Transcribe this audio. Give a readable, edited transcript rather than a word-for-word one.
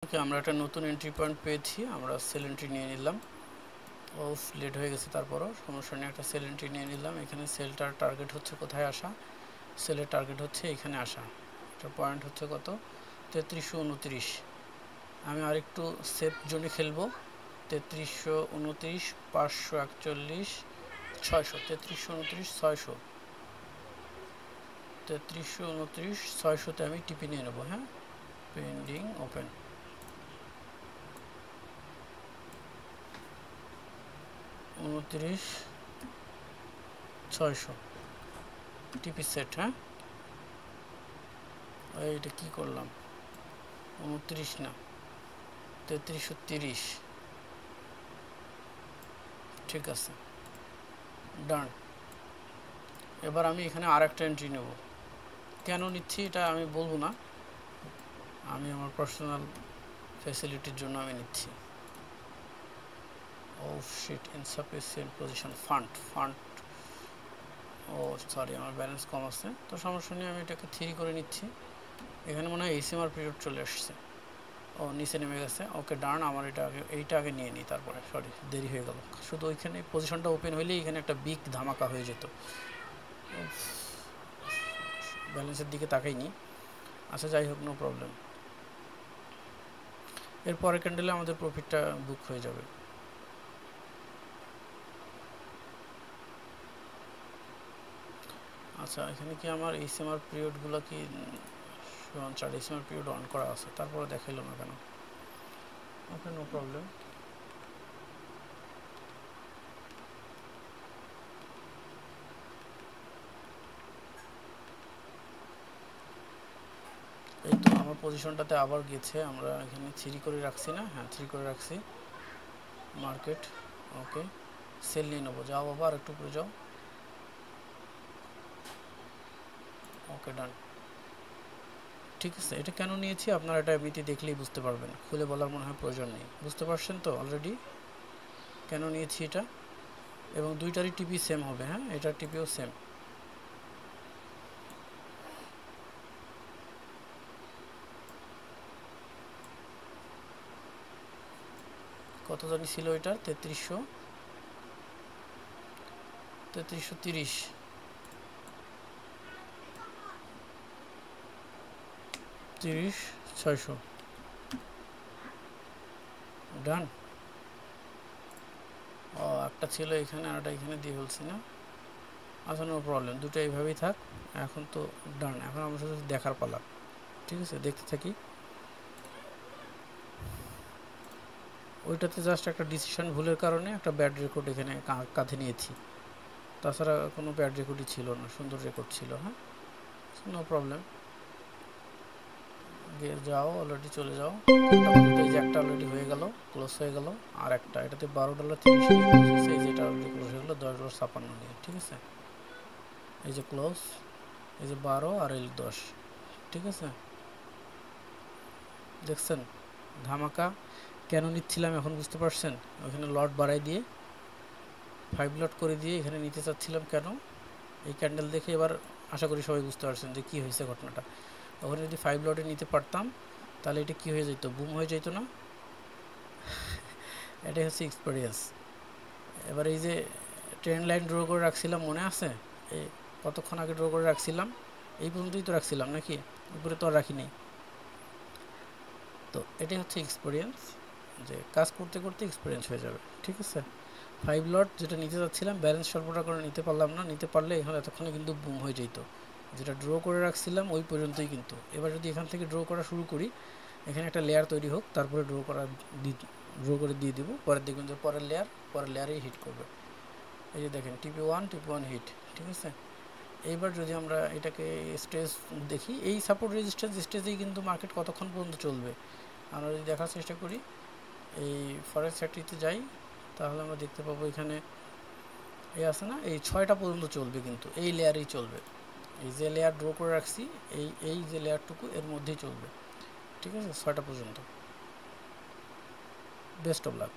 ওকে, আমরা একটা নতুন এন্ট্রি পয়েন্ট পেয়েছি। আমরা সেল এন্ট্রি নিয়ে নিলাম। লেট হয়ে গেছে, তারপরও সমস্যা নেই, একটা সেল এন্ট্রি নিয়ে নিলাম। এখানে সেলটার টার্গেট হচ্ছে কোথায় আসা, সেলের টার্গেট হচ্ছে এখানে আসা। এটা পয়েন্ট হচ্ছে কত, 3329। আমি আরেকটু সেফ জোনে খেলবো। 3329, 541, 600, 3329, 600, 3329, 600-তে আমি টিপি নিয়ে নেবো। হ্যাঁ, পেন্ডিং ওপেন। 29, 600 টিপি সেট। হ্যাঁ, এইটা কি করলাম, 29 না, 3330। ঠিক আছে, ডান। এবার আমি এখানে আর একটা এন্ট্রি নেব। কেন নিচ্ছি এটা আমি বলবো না, আমি আমার পার্সোনাল ফ্যাসিলিটির জন্য আমি নিচ্ছি। ও শিট, ইনসাফিসিয়েন্ট পজিশন, ফান্ড। ও সরি, আমার ব্যালেন্স কম আছে, তো সমস্যা নেই, আমি এটাকে 3 করে নিচ্ছি। এখানে মনে হয় এইচএমআর পিরিয়ড চলে আসছে। ও নিচে নেমে গেছে। ওকে ডান, আমার এইটা আগে নিয়ে নিই, তারপরে সরি দেরি হয়ে গেল। শুধু ওইখানে পজিশনটা ওপেন হইলেই এখানে একটা বিগ ধামাকা হয়ে যেত। ব্যালেন্সের দিকে তাকাইনি। আচ্ছা যাই হোক, নো প্রবলেম। এর পরের ক্যান্ডেলে আমাদের প্রফিটটা বুক হয়ে যাবে। আচ্ছা, এখানে কি আমার এইচএমআর পিরিয়ডগুলো কি চার এইচএমআর পিরিয়ড অন করা আছে, তারপরে দেখাইলো না কেন? ওকে, নো প্রবলেম। এই তো আমার পজিশনটাতে আবার গেছে। আমরা এখানে 3 করে রাখছি না? হ্যাঁ, 3 করে রাখছি। মার্কেট ওকে, সেল নিয়ে নেবো। যাও বাবা, আর একটু উপরে যাও। ওকে ডান। ঠিক আছে, এটা কেন নিয়েছি আপনারা এটা এমনিতে দেখলেই বুঝতে পারবেন, খুলে বলার মনে হয় প্রয়োজন নেই। বুঝতে পারছেন তো অলরেডি কেন নিয়েছি এটা? এবং দুইটারই টিপি সেম হবে। হ্যাঁ, এটার টিপিও সেম। কত জানি ছিল এটার, 3330, 30, 600। ডান। ও একটা ছিল এখানে, আর একটা এখানে দিয়ে ফেলছি না? আচ্ছা, নো প্রবলেম, দুটো এইভাবেই থাক। এখন তো ডান, এখন আমরা শুধু দেখার পালা। ঠিক আছে, দেখতে থাকি। ওইটাতে জাস্ট একটা ডিসিশন ভুলের কারণে একটা ব্যাড রেকর্ড এখানে কাঁধে নিয়েছি, তাছাড়া কোনো ব্যাড রেকর্ডই ছিল না, সুন্দর রেকর্ড ছিল। হ্যাঁ, নো প্রবলেম। গিয়ে যাও, অলরেডি চলে যাও। এই যে একটা অলরেডি হয়ে গেল, ক্লোজ হয়ে গেল। আর একটা, এটাতে $12.30 নিয়ে ক্লোজ হয়েছে। এই যে এটা অলরেডি ক্লোজ হয়ে গেলো $10.56 নিয়ে। ঠিক আছে, এই যে ক্লোজ, এই যে 12 আর এই 10। ঠিক আছে, দেখছেন ধামাকা? কেন নিচ্ছিলাম এখন বুঝতে পারছেন? ওখানে লট বাড়াই দিয়ে 5 লট করে দিয়ে এখানে নিতে চাচ্ছিলাম। কেন? এই ক্যান্ডেল দেখে এবার আশা করি সবাই বুঝতে পারছেন যে কী হয়েছে ঘটনাটা। ওখানে যদি 5 লটে নিতে পারতাম তাহলে এটা কী হয়ে যেত, বুম হয়ে যেত না? এটাই হচ্ছে এক্সপিরিয়েন্স। এবার এই যে ট্রেন লাইন ড্র করে রাখছিলাম, মনে আছে? এই কতক্ষণ আগে ড্র করে রাখছিলাম? এই পর্যন্তই তো রাখছিলাম নাকি? উপরে তো আর রাখিনি। তো এটাই হচ্ছে এক্সপিরিয়েন্স, যে কাজ করতে করতে এক্সপিরিয়েন্স হয়ে যাবে। ঠিক আছে, 5 লট যেটা নিতে যাচ্ছিলাম, ব্যালেন্স স্বল্পটা করে নিতে পারলাম না। নিতে পারলে এখন এতক্ষণে কিন্তু বুম হয়ে যেত। যেটা ড্র করে রাখছিলাম ওই পর্যন্তই কিন্তু। এবার যদি এখান থেকে ড্র করা শুরু করি, এখানে একটা লেয়ার তৈরি হোক, তারপরে ড্র করে দিয়ে দিব। পরে দেখবেন যে পরের লেয়ারেই হিট করবে। এই যে দেখেন, টিপি 1 হিট। ঠিক আছে, এইবার যদি আমরা এটাকে স্টেজ দেখি, এই সাপোর্ট রেজিস্ট্যান্স স্টেজেই কিন্তু মার্কেট কতক্ষণ পর্যন্ত চলবে আমরা যদি দেখার চেষ্টা করি। এই ফরেক্স সেক্টরিতে যাই, তাহলে আমরা দেখতে পাবো এখানে এই আছে না, এই 6টা পর্যন্ত চলবে, কিন্তু এই লেয়ারেই চলবে। এই যে লেয়ার ড্র করে রাখছি, এই যে লেয়ারটুকু এর মধ্যেই চলবে। ঠিক আছে, 6টা পর্যন্ত। Best of luck.